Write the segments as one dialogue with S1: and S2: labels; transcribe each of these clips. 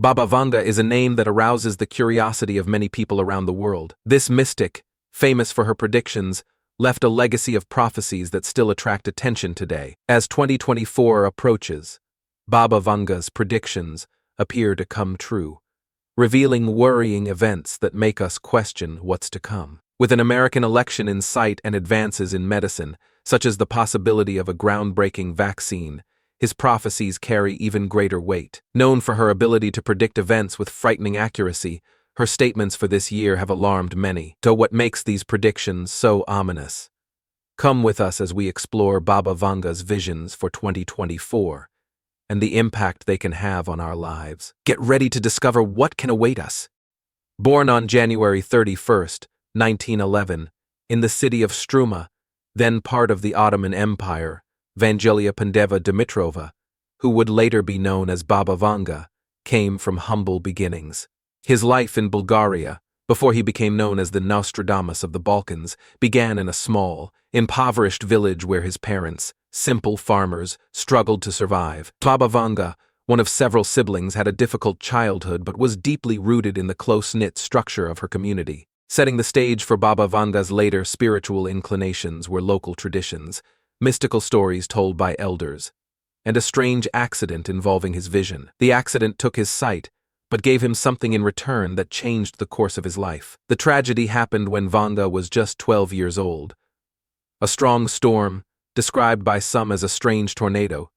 S1: Baba Vanga is a name that arouses the curiosity of many people around the world. This mystic, famous for her predictions, left a legacy of prophecies that still attract attention today. As 2024 approaches, Baba Vanga's predictions appear to come true, revealing worrying events that make us question what's to come. With an American election in sight and advances in medicine, such as the possibility of a groundbreaking vaccine, his prophecies carry even greater weight. Known for her ability to predict events with frightening accuracy, her statements for this year have alarmed many. So what makes these predictions so ominous? Come with us as we explore Baba Vanga's visions for 2024 and the impact they can have on our lives. Get ready to discover what can await us. Born on January 31st, 1911, in the city of Struma, then part of the Ottoman Empire, Vangelia Pandeva Dimitrova, who would later be known as Baba Vanga, came from humble beginnings. His life in Bulgaria, before he became known as the Nostradamus of the Balkans, began in a small, impoverished village where his parents, simple farmers, struggled to survive. Baba Vanga, one of several siblings, had a difficult childhood but was deeply rooted in the close-knit structure of her community. Setting the stage for Baba Vanga's later spiritual inclinations were local traditions, mystical stories told by elders, and a strange accident involving his vision. The accident took his sight, but gave him something in return that changed the course of his life. The tragedy happened when Vanga was just 12 years old. A strong storm, described by some as a strange tornado,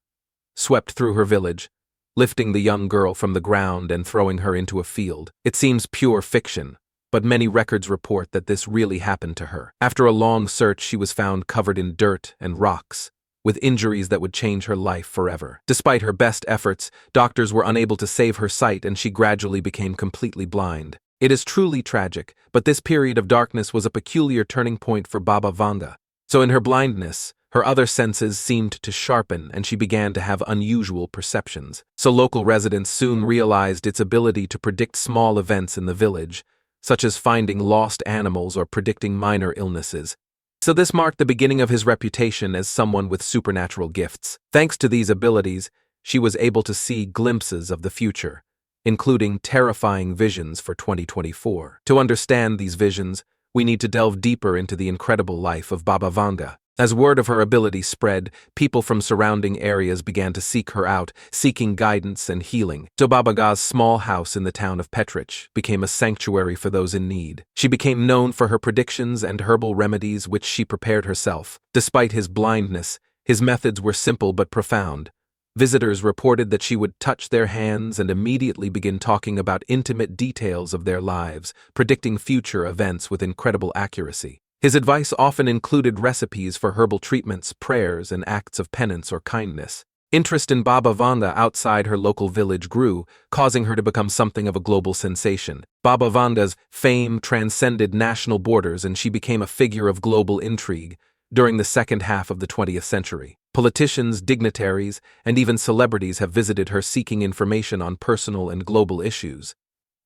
S1: swept through her village, lifting the young girl from the ground and throwing her into a field. It seems pure fiction, but many records report that this really happened to her. After a long search, she was found covered in dirt and rocks, with injuries that would change her life forever. Despite her best efforts, doctors were unable to save her sight and she gradually became completely blind. It is truly tragic, but this period of darkness was a peculiar turning point for Baba Vanga. So in her blindness, her other senses seemed to sharpen and she began to have unusual perceptions. So local residents soon realized its ability to predict small events in the village, such as finding lost animals or predicting minor illnesses. So this marked the beginning of his reputation as someone with supernatural gifts. Thanks to these abilities, she was able to see glimpses of the future, including terrifying visions for 2024. To understand these visions, we need to delve deeper into the incredible life of Baba Vanga. As word of her ability spread, people from surrounding areas began to seek her out, seeking guidance and healing. So Baba Vanga's small house in the town of Petrich became a sanctuary for those in need. She became known for her predictions and herbal remedies which she prepared herself. Despite his blindness, his methods were simple but profound. Visitors reported that she would touch their hands and immediately begin talking about intimate details of their lives, predicting future events with incredible accuracy. His advice often included recipes for herbal treatments, prayers, and acts of penance or kindness. Interest in Baba Vanga outside her local village grew, causing her to become something of a global sensation. Baba Vanga's fame transcended national borders and she became a figure of global intrigue during the second half of the 20th century. Politicians, dignitaries, and even celebrities have visited her seeking information on personal and global issues.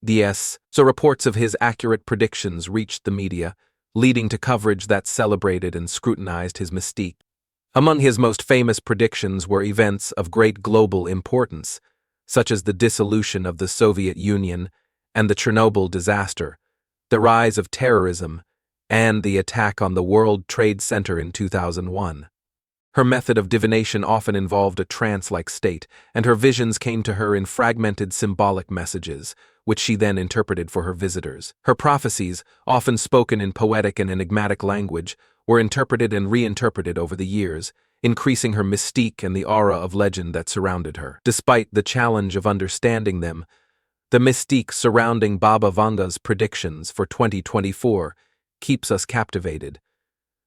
S1: So reports of his accurate predictions reached the media, leading to coverage that celebrated and scrutinized his mystique. Among his most famous predictions were events of great global importance, such as the dissolution of the Soviet Union and the Chernobyl disaster, the rise of terrorism, and the attack on the World Trade Center in 2001. Her method of divination often involved a trance-like state, and her visions came to her in fragmented symbolic messages, which she then interpreted for her visitors. Her prophecies, often spoken in poetic and enigmatic language, were interpreted and reinterpreted over the years, increasing her mystique and the aura of legend that surrounded her. Despite the challenge of understanding them, the mystique surrounding Baba Vanga's predictions for 2024 keeps us captivated,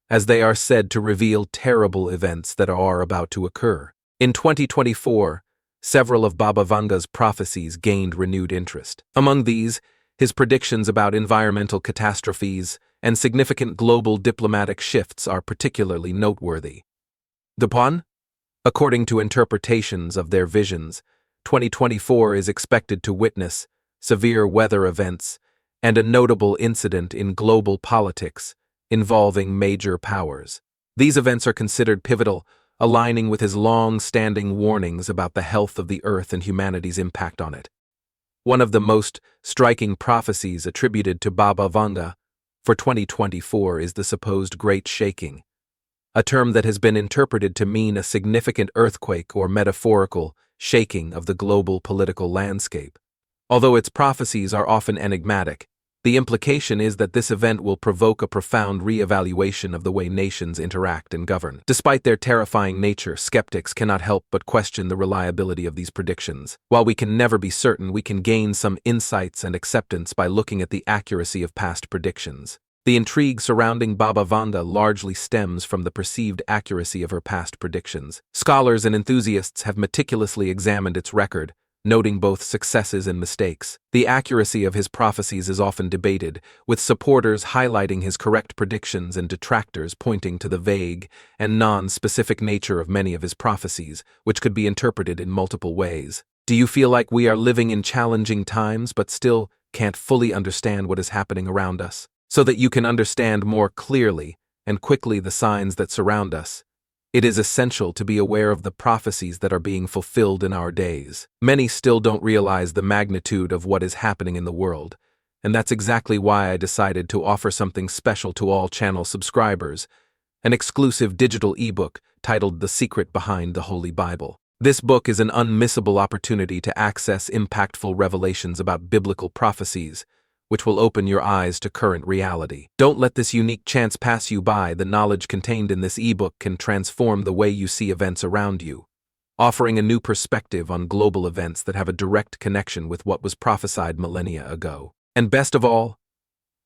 S1: as they are said to reveal terrible events that are about to occur. In 2024, several of Baba Vanga's prophecies gained renewed interest. Among these, his predictions about environmental catastrophes and significant global diplomatic shifts are particularly noteworthy. According to interpretations of their visions, 2024 is expected to witness severe weather events and a notable incident in global politics involving major powers. These events are considered pivotal, aligning with his long-standing warnings about the health of the Earth and humanity's impact on it. One of the most striking prophecies attributed to Baba Vanga for 2024 is the supposed Great Shaking, a term that has been interpreted to mean a significant earthquake or metaphorical shaking of the global political landscape. Although its prophecies are often enigmatic, the implication is that this event will provoke a profound re-evaluation of the way nations interact and govern. Despite their terrifying nature, skeptics cannot help but question the reliability of these predictions. While we can never be certain, we can gain some insights and acceptance by looking at the accuracy of past predictions. The intrigue surrounding Baba Vanga largely stems from the perceived accuracy of her past predictions. Scholars and enthusiasts have meticulously examined its record, noting both successes and mistakes. The accuracy of his prophecies is often debated, with supporters highlighting his correct predictions and detractors pointing to the vague and non-specific nature of many of his prophecies, which could be interpreted in multiple ways. Do you feel like we are living in challenging times but still can't fully understand what is happening around us? So that you can understand more clearly and quickly the signs that surround us, it is essential to be aware of the prophecies that are being fulfilled in our days. Many still don't realize the magnitude of what is happening in the world, and that's exactly why I decided to offer something special to all channel subscribers, an exclusive digital ebook titled The Secret Behind the Holy Bible. This book is an unmissable opportunity to access impactful revelations about biblical prophecies, which will open your eyes to current reality. Don't let this unique chance pass you by. The knowledge contained in this ebook can transform the way you see events around you, offering a new perspective on global events that have a direct connection with what was prophesied millennia ago. And best of all,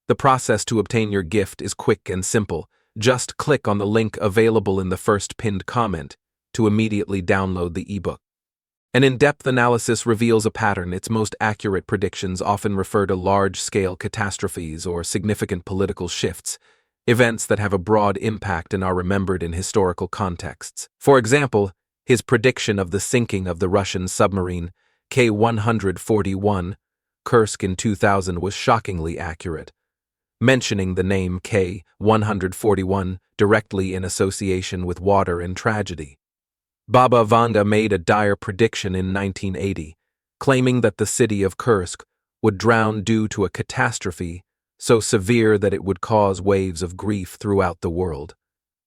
S1: the process to obtain your gift is quick and simple. Just click on the link available in the first pinned comment to immediately download the ebook. An in-depth analysis reveals a pattern. Its most accurate predictions often refer to large-scale catastrophes or significant political shifts, events that have a broad impact and are remembered in historical contexts. For example, his prediction of the sinking of the Russian submarine K-141 Kursk in 2000 was shockingly accurate, mentioning the name K-141 directly in association with water and tragedy. Baba Vanga made a dire prediction in 1980, claiming that the city of Kursk would drown due to a catastrophe so severe that it would cause waves of grief throughout the world.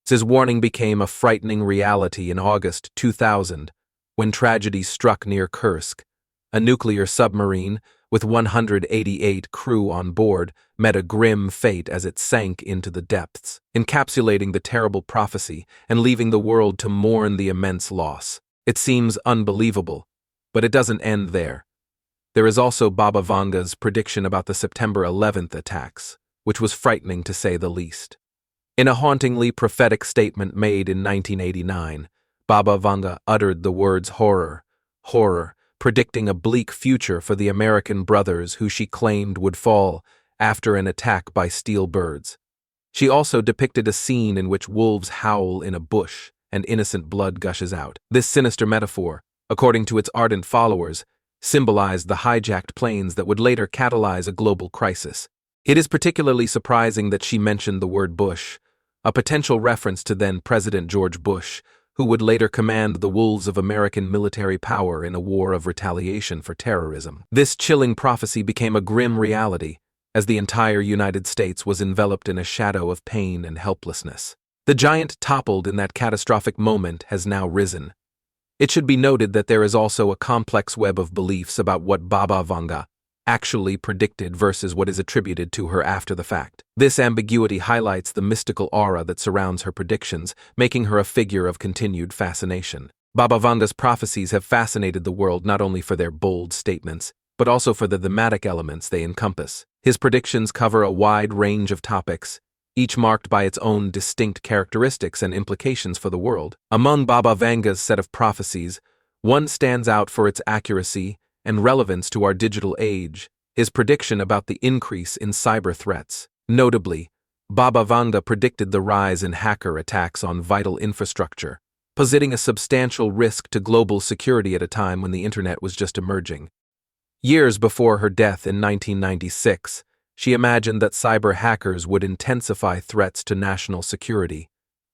S1: His warning became a frightening reality in August 2000, when tragedy struck near Kursk. A nuclear submarine, with 188 crew on board, met a grim fate as it sank into the depths, encapsulating the terrible prophecy and leaving the world to mourn the immense loss. It seems unbelievable, but it doesn't end there. There is also Baba Vanga's prediction about the September 11th attacks, which was frightening to say the least. In a hauntingly prophetic statement made in 1989, Baba Vanga uttered the words horror, horror, predicting a bleak future for the American brothers who she claimed would fall after an attack by steel birds. She also depicted a scene in which wolves howl in a bush and innocent blood gushes out. This sinister metaphor, according to its ardent followers, symbolized the hijacked planes that would later catalyze a global crisis. It is particularly surprising that she mentioned the word Bush, a potential reference to then-President George Bush, who would later command the wolves of American military power in a war of retaliation for terrorism. This chilling prophecy became a grim reality, as the entire United States was enveloped in a shadow of pain and helplessness. The giant toppled in that catastrophic moment has now risen. It should be noted that there is also a complex web of beliefs about what Baba Vanga actually predicted versus what is attributed to her after the fact. This ambiguity highlights the mystical aura that surrounds her predictions, making her a figure of continued fascination. Baba Vanga's prophecies have fascinated the world not only for their bold statements, but also for the thematic elements they encompass. His predictions cover a wide range of topics, each marked by its own distinct characteristics and implications for the world. Among Baba Vanga's set of prophecies, one stands out for its accuracy and relevance to our digital age, his prediction about the increase in cyber threats. Notably, Baba Vanga predicted the rise in hacker attacks on vital infrastructure, positing a substantial risk to global security at a time when the internet was just emerging. Years before her death in 1996, she imagined that cyber hackers would intensify threats to national security,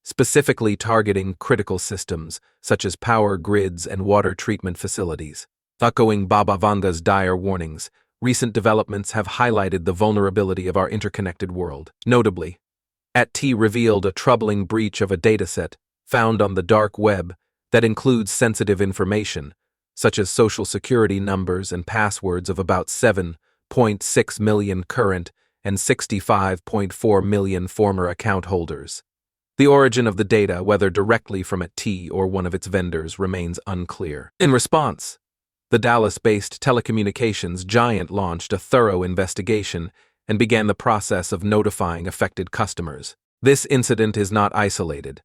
S1: specifically targeting critical systems such as power grids and water treatment facilities. Echoing Baba Vanga's dire warnings, recent developments have highlighted the vulnerability of our interconnected world. Notably, At-T revealed a troubling breach of a dataset found on the dark web that includes sensitive information, such as social security numbers and passwords of about 7.6 million current and 65.4 million former account holders. The origin of the data, whether directly from At-T or one of its vendors, remains unclear. In response, the Dallas-based telecommunications giant launched a thorough investigation and began the process of notifying affected customers. This incident is not isolated.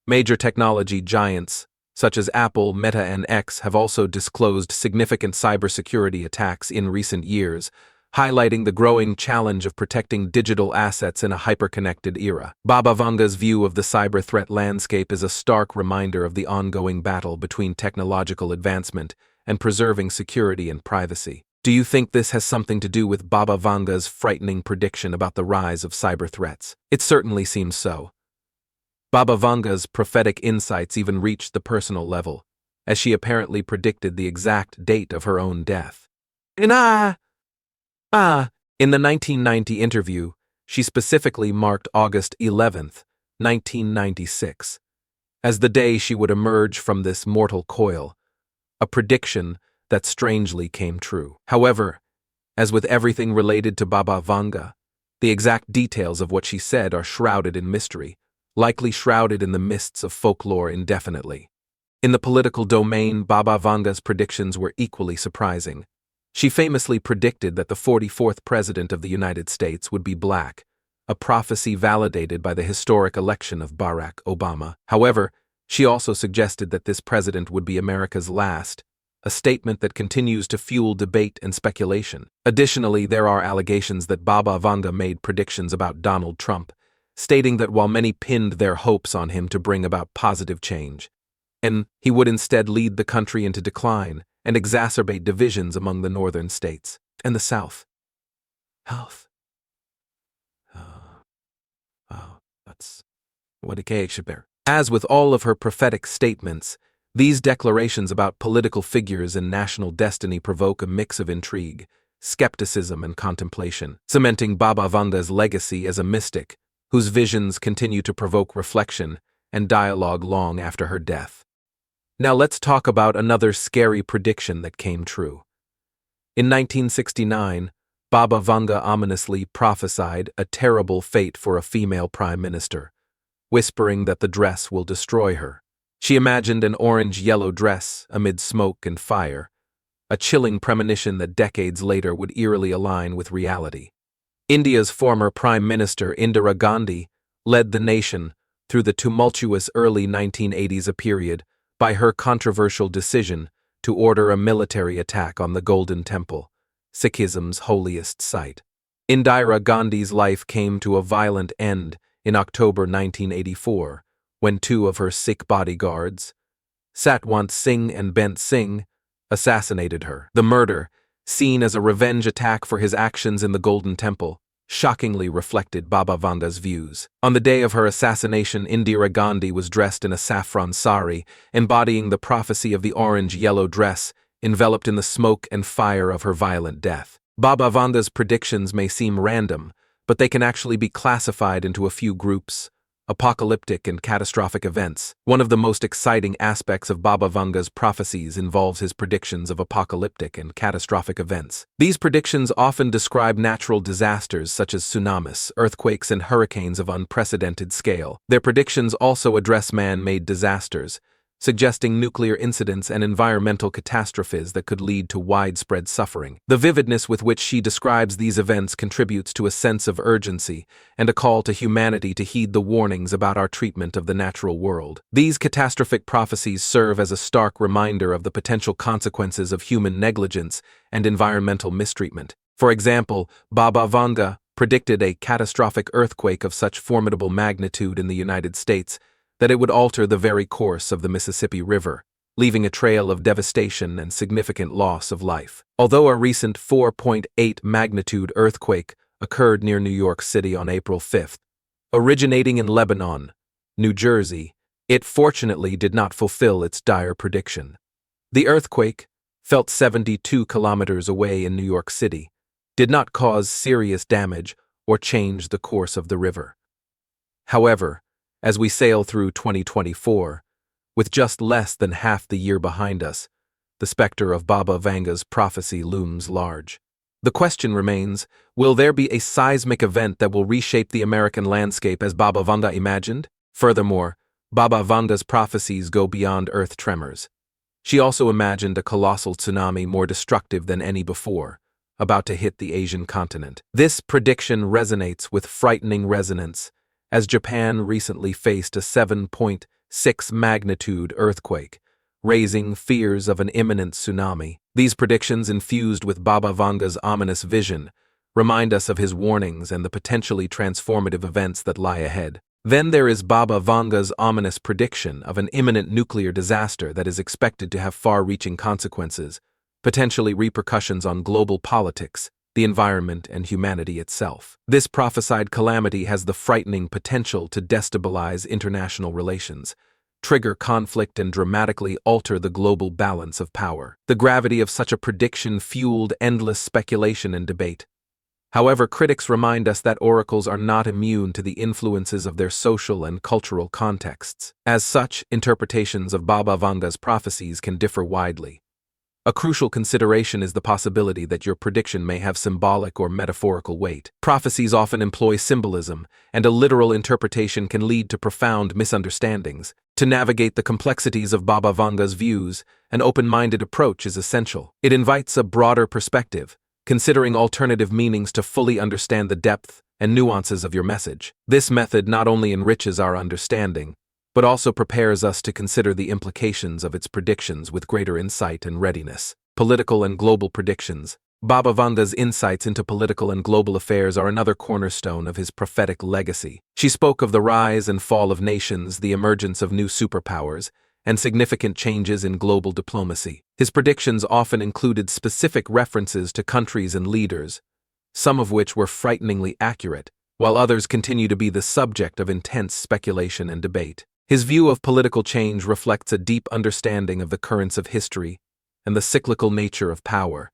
S1: Major technology giants, such as Apple, Meta, and X, have also disclosed significant cybersecurity attacks in recent years, highlighting the growing challenge of protecting digital assets in a hyper-connected era. Baba Vanga's view of the cyber threat landscape is a stark reminder of the ongoing battle between technological advancement and preserving security and privacy. Do you think this has something to do with Baba Vanga's frightening prediction about the rise of cyber threats? It certainly seems so. Baba Vanga's prophetic insights even reached the personal level, as she apparently predicted the exact date of her own death. In the 1990 interview, she specifically marked August 11th, 1996, as the day she would emerge from this mortal coil, a prediction that strangely came true. However, as with everything related to Baba Vanga, the exact details of what she said are shrouded in mystery, likely shrouded in the mists of folklore indefinitely. In the political domain, Baba Vanga's predictions were equally surprising. She famously predicted that the 44th President of the United States would be black, a prophecy validated by the historic election of Barack Obama. However, she also suggested that this president would be America's last, a statement that continues to fuel debate and speculation. Additionally, there are allegations that Baba Vanga made predictions about Donald Trump, stating that while many pinned their hopes on him to bring about positive change, and he would instead lead the country into decline and exacerbate divisions among the northern states and the South. Health. That's what a Shakespeare. As with all of her prophetic statements, these declarations about political figures and national destiny provoke a mix of intrigue, skepticism, and contemplation, cementing Baba Vanga's legacy as a mystic whose visions continue to provoke reflection and dialogue long after her death. Now let's talk about another scary prediction that came true. In 1969, Baba Vanga ominously prophesied a terrible fate for a female prime minister, whispering that the dress will destroy her. She imagined an orange-yellow dress amid smoke and fire, a chilling premonition that decades later would eerily align with reality. India's former Prime Minister Indira Gandhi led the nation through the tumultuous early 1980s period by her controversial decision to order a military attack on the Golden Temple, Sikhism's holiest site. Indira Gandhi's life came to a violent end in October 1984, when two of her Sikh bodyguards, Satwant Singh and Bent Singh, assassinated her. The murder, seen as a revenge attack for his actions in the Golden Temple, shockingly reflected Baba Vanga's views. On the day of her assassination, Indira Gandhi was dressed in a saffron sari, embodying the prophecy of the orange-yellow dress, enveloped in the smoke and fire of her violent death. Baba Vanga's predictions may seem random, but they can actually be classified into a few groups: apocalyptic and catastrophic events. One of the most exciting aspects of Baba Vanga's prophecies involves his predictions of apocalyptic and catastrophic events. These predictions often describe natural disasters such as tsunamis, earthquakes, and hurricanes of unprecedented scale. Their predictions also address man-made disasters, suggesting nuclear incidents and environmental catastrophes that could lead to widespread suffering. The vividness with which she describes these events contributes to a sense of urgency and a call to humanity to heed the warnings about our treatment of the natural world. These catastrophic prophecies serve as a stark reminder of the potential consequences of human negligence and environmental mistreatment. For example, Baba Vanga predicted a catastrophic earthquake of such formidable magnitude in the United States that it would alter the very course of the Mississippi River, leaving a trail of devastation and significant loss of life. Although a recent 4.8 magnitude earthquake occurred near New York City on April 5th, originating in Lebanon, New Jersey, it fortunately did not fulfill its dire prediction. The earthquake, felt 72 kilometers away in New York City, did not cause serious damage or change the course of the river. However, as we sail through 2024, with just less than half the year behind us, the specter of Baba Vanga's prophecy looms large. The question remains, will there be a seismic event that will reshape the American landscape as Baba Vanga imagined? Furthermore, Baba Vanga's prophecies go beyond earth tremors. She also imagined a colossal tsunami more destructive than any before, about to hit the Asian continent. This prediction resonates with frightening resonance, as Japan recently faced a 7.6 magnitude earthquake, raising fears of an imminent tsunami. These predictions, infused with Baba Vanga's ominous vision, remind us of his warnings and the potentially transformative events that lie ahead. Then there is Baba Vanga's ominous prediction of an imminent nuclear disaster that is expected to have far-reaching consequences, potentially repercussions on global politics, the environment, and humanity itself. This prophesied calamity has the frightening potential to destabilize international relations, trigger conflict, and dramatically alter the global balance of power. The gravity of such a prediction fueled endless speculation and debate. However, critics remind us that oracles are not immune to the influences of their social and cultural contexts. As such, interpretations of Baba Vanga's prophecies can differ widely. A crucial consideration is the possibility that your prediction may have symbolic or metaphorical weight. Prophecies often employ symbolism, and a literal interpretation can lead to profound misunderstandings. To navigate the complexities of Baba Vanga's views, an open-minded approach is essential. It invites a broader perspective, considering alternative meanings to fully understand the depth and nuances of your message. This method not only enriches our understanding, but also prepares us to consider the implications of its predictions with greater insight and readiness. Political and global predictions. Baba Vanga's insights into political and global affairs are another cornerstone of his prophetic legacy. She spoke of the rise and fall of nations, the emergence of new superpowers, and significant changes in global diplomacy. His predictions often included specific references to countries and leaders, some of which were frighteningly accurate, while others continue to be the subject of intense speculation and debate. His view of political change reflects a deep understanding of the currents of history and the cyclical nature of power,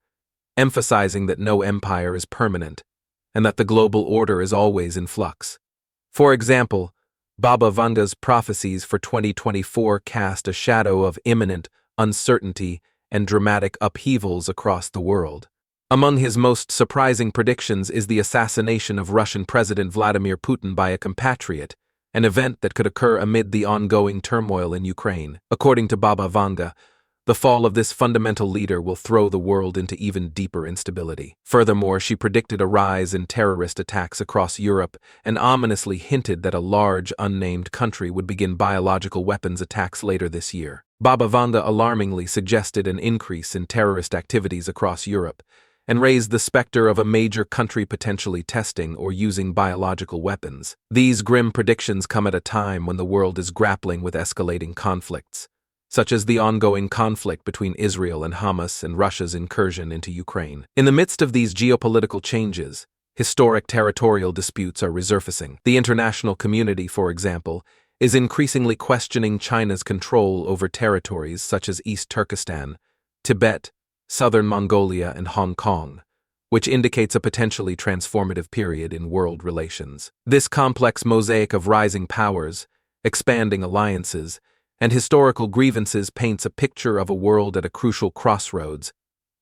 S1: emphasizing that no empire is permanent and that the global order is always in flux. For example, Baba Vanga's prophecies for 2024 cast a shadow of imminent uncertainty and dramatic upheavals across the world. Among his most surprising predictions is the assassination of Russian President Vladimir Putin by a compatriot, an event that could occur amid the ongoing turmoil in Ukraine. According to Baba Vanga, the fall of this fundamental leader will throw the world into even deeper instability. Furthermore, she predicted a rise in terrorist attacks across Europe and ominously hinted that a large, unnamed country would begin biological weapons attacks later this year. Baba Vanga alarmingly suggested an increase in terrorist activities across Europe and raised the specter of a major country potentially testing or using biological weapons. These grim predictions come at a time when the world is grappling with escalating conflicts, such as the ongoing conflict between Israel and Hamas and Russia's incursion into Ukraine. In the midst of these geopolitical changes, historic territorial disputes are resurfacing. The international community, for example, is increasingly questioning China's control over territories such as East Turkestan, Tibet, Southern Mongolia, and Hong Kong, which indicates a potentially transformative period in world relations. This complex mosaic of rising powers, expanding alliances, and historical grievances paints a picture of a world at a crucial crossroads,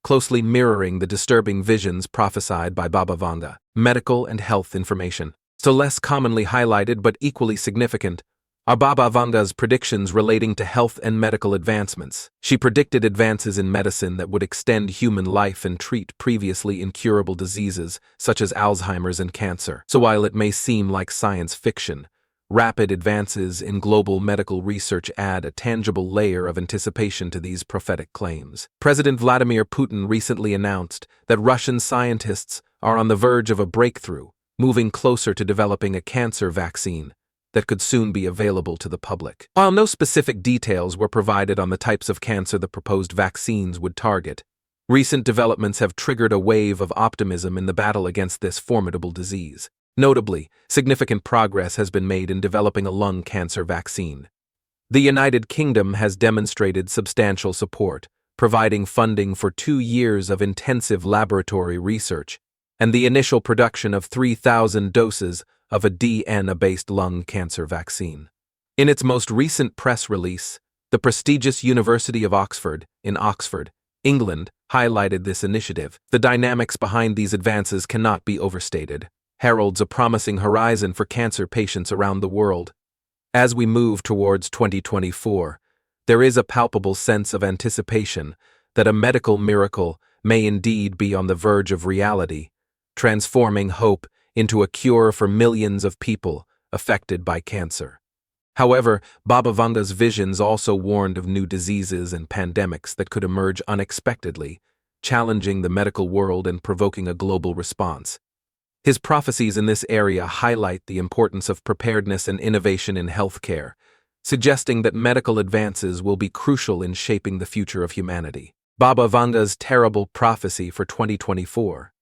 S1: closely mirroring the disturbing visions prophesied by Baba Vanga. Medical and health information. So less commonly highlighted but equally significant are Baba Vanga's predictions relating to health and medical advancements. She predicted advances in medicine that would extend human life and treat previously incurable diseases such as Alzheimer's and cancer. So while it may seem like science fiction, rapid advances in global medical research add a tangible layer of anticipation to these prophetic claims. President Vladimir Putin recently announced that Russian scientists are on the verge of a breakthrough, moving closer to developing a cancer vaccine that could soon be available to the public. While no specific details were provided on the types of cancer the proposed vaccines would target, recent developments have triggered a wave of optimism in the battle against this formidable disease. Notably, significant progress has been made in developing a lung cancer vaccine. The United Kingdom has demonstrated substantial support, providing funding for 2 years of intensive laboratory research and the initial production of 3,000 doses of a DNA-based lung cancer vaccine. In its most recent press release, the prestigious University of Oxford, in Oxford, England, highlighted this initiative. The dynamics behind these advances cannot be overstated, heralds a promising horizon for cancer patients around the world. As we move towards 2024, there is a palpable sense of anticipation that a medical miracle may indeed be on the verge of reality, transforming hope into a cure for millions of people affected by cancer. However, Baba Vanga's visions also warned of new diseases and pandemics that could emerge unexpectedly, challenging the medical world and provoking a global response. His prophecies in this area highlight the importance of preparedness and innovation in healthcare, suggesting that medical advances will be crucial in shaping the future of humanity. Baba Vanga's terrible prophecy for 2024.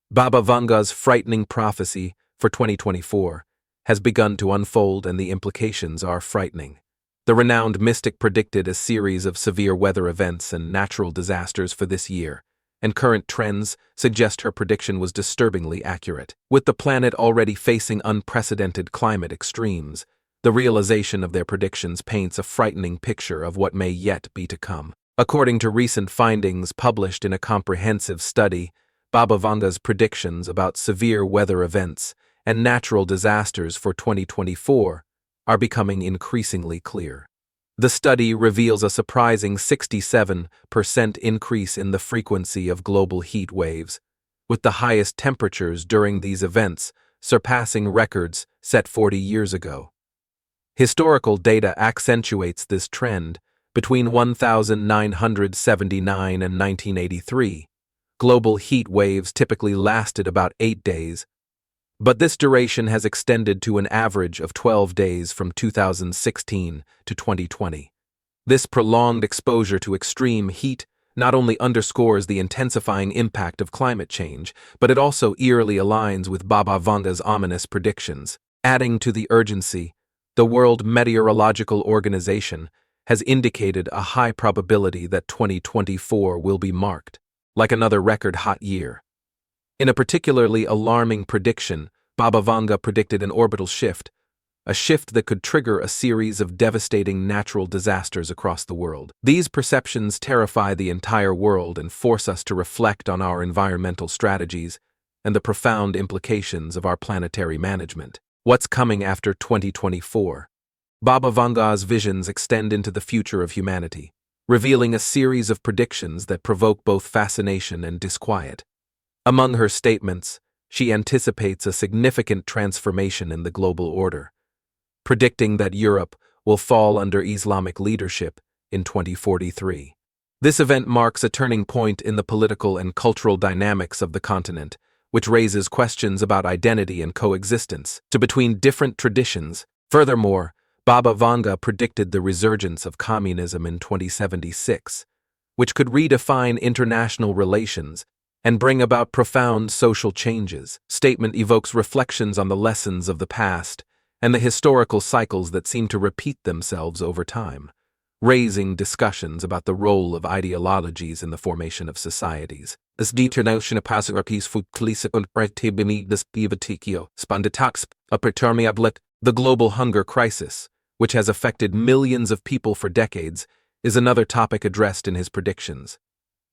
S1: Baba Vanga's frightening prophecy for 2024 has begun to unfold, and the implications are frightening. The renowned mystic predicted a series of severe weather events and natural disasters for this year, and current trends suggest her prediction was disturbingly accurate. With the planet already facing unprecedented climate extremes, the realization of their predictions paints a frightening picture of what may yet be to come. According to recent findings published in a comprehensive study, Baba Vanga's predictions about severe weather events and natural disasters for 2024 are becoming increasingly clear. The study reveals a surprising 67% increase in the frequency of global heat waves, with the highest temperatures during these events surpassing records set 40 years ago. Historical data accentuates this trend. Between 1979 and 1983, global heat waves typically lasted about 8 days, but this duration has extended to an average of 12 days from 2016 to 2020. This prolonged exposure to extreme heat not only underscores the intensifying impact of climate change, but it also eerily aligns with Baba Vanga's ominous predictions. Adding to the urgency, the World Meteorological Organization has indicated a high probability that 2024 will be marked like another record-hot year. In a particularly alarming prediction, Baba Vanga predicted an orbital shift, a shift that could trigger a series of devastating natural disasters across the world. These perceptions terrify the entire world and force us to reflect on our environmental strategies and the profound implications of our planetary management. What's coming after 2024? Baba Vanga's visions extend into the future of humanity, revealing a series of predictions that provoke both fascination and disquiet. Among her statements, she anticipates a significant transformation in the global order, predicting that Europe will fall under Islamic leadership in 2043. This event marks a turning point in the political and cultural dynamics of the continent, which raises questions about identity and coexistence between different traditions. Furthermore, Baba Vanga predicted the resurgence of communism in 2076, which could redefine international relations and bring about profound social changes. Statement evokes reflections on the lessons of the past and the historical cycles that seem to repeat themselves over time, raising discussions about the role of ideologies in the formation of societies. The global hunger crisis, which has affected millions of people for decades, is another topic addressed in his predictions.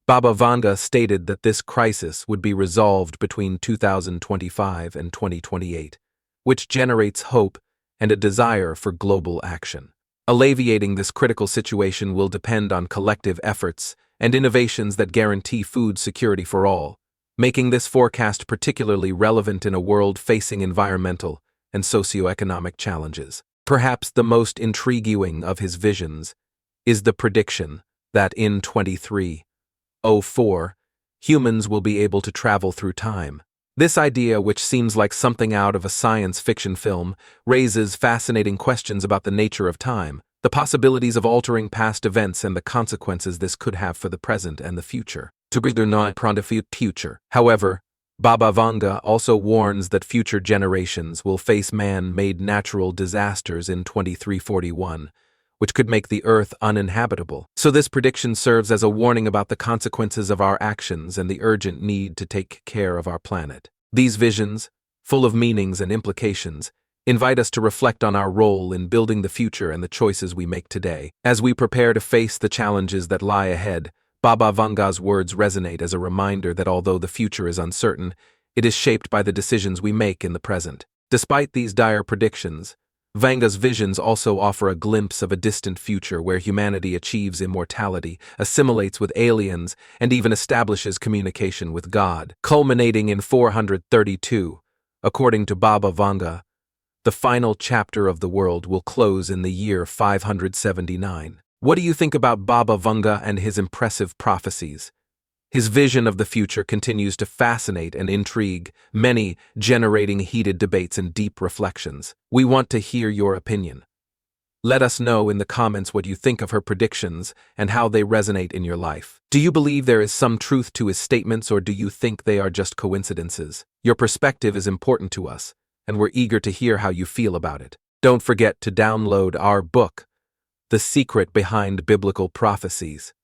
S1: Baba Vanga stated that this crisis would be resolved between 2025 and 2028, which generates hope and a desire for global action. Alleviating this critical situation will depend on collective efforts and innovations that guarantee food security for all, making this forecast particularly relevant in a world facing environmental and socioeconomic challenges. Perhaps the most intriguing of his visions is the prediction that in 2304, humans will be able to travel through time. This idea, which seems like something out of a science fiction film, raises fascinating questions about the nature of time, the possibilities of altering past events, and the consequences this could have for the present and the future. However, Baba Vanga also warns that future generations will face man-made natural disasters in 2341, which could make the Earth uninhabitable. So this prediction serves as a warning about the consequences of our actions and the urgent need to take care of our planet. These visions, full of meanings and implications, invite us to reflect on our role in building the future and the choices we make today. As we prepare to face the challenges that lie ahead, Baba Vanga's words resonate as a reminder that although the future is uncertain, it is shaped by the decisions we make in the present. Despite these dire predictions, Vanga's visions also offer a glimpse of a distant future where humanity achieves immortality, assimilates with aliens, and even establishes communication with God. Culminating in 432, according to Baba Vanga, the final chapter of the world will close in the year 579. What do you think about Baba Vanga and his impressive prophecies? His vision of the future continues to fascinate and intrigue many, generating heated debates and deep reflections. We want to hear your opinion. Let us know in the comments what you think of her predictions and how they resonate in your life. Do you believe there is some truth to his statements, or do you think they are just coincidences? Your perspective is important to us, and we're eager to hear how you feel about it. Don't forget to download our book, The Secret Behind Biblical Prophecies.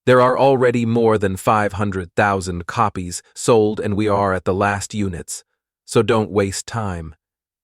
S1: There are already more than 500,000 copies sold, and we are at the last units, so don't waste time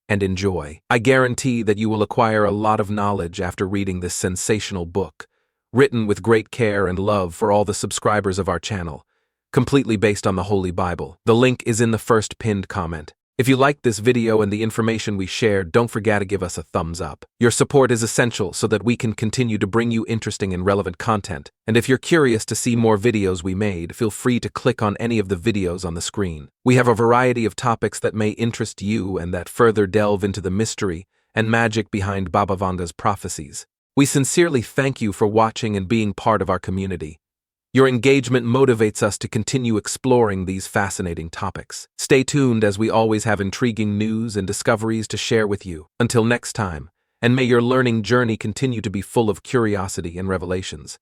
S1: and enjoy. I guarantee that you will acquire a lot of knowledge after reading this sensational book, written with great care and love for all the subscribers of our channel, completely based on the Holy Bible. The link is in the first pinned comment. If you liked this video and the information we shared, don't forget to give us a thumbs up. Your support is essential so that we can continue to bring you interesting and relevant content. And if you're curious to see more videos we made, feel free to click on any of the videos on the screen. We have a variety of topics that may interest you and that further delve into the mystery and magic behind Baba Vanga's prophecies. We sincerely thank you for watching and being part of our community. Your engagement motivates us to continue exploring these fascinating topics. Stay tuned, as we always have intriguing news and discoveries to share with you. Until next time, and may your learning journey continue to be full of curiosity and revelations.